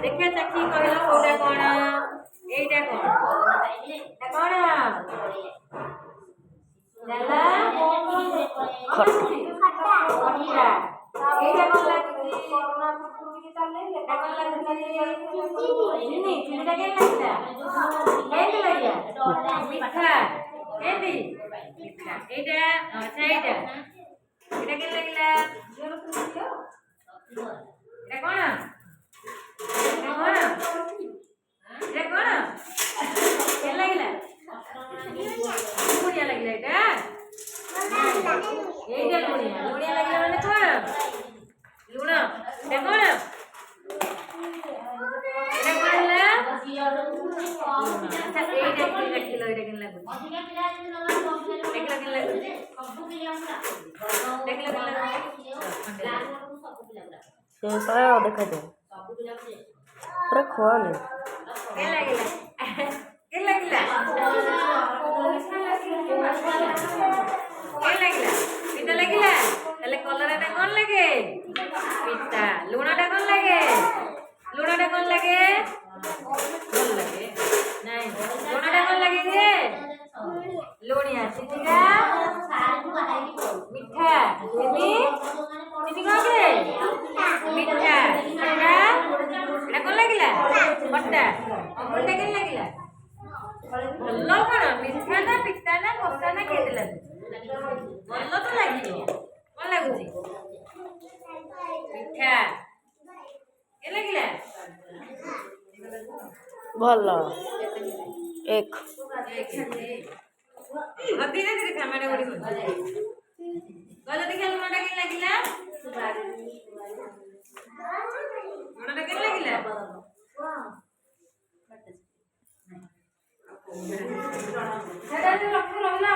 देखिए चक्की कहला कोटा कोण एटा कोण एटा कोण जाला खट्टा एटा कोण लागुची कोरोना पूर्वी की चालले एटा कोण लागुची चिनी चिनीटा केन लागला केन लागला मीठा केदी मीठा एटा अच्छा एटा केन लागला एटा कोण लुणिया लगे लुणिया लुणिया लगे मैंने कौन लुण कौन देखा दे पूरा खोल कलर कौन लगे पिता लुणा कौन लगे लुणा कौन लगे कौन लगे नहीं लुणा कौन लगेंगे लुणिया चिनिया मीठा चिनी चिनी कौन के मीठा खट्टा एटा कौन लगिला खट्टा अमूल टा केन लगिला भल्लो कौन मीठा ना पिता ना कसा ना केदेला भल्लो तो लागी कौन लागुची मीठा के लगिला भलो एक धीरे धीरे खा मैंने बड़ी गला देखा लुणा के लगिला लुणा के लगिला सेटा रख रहला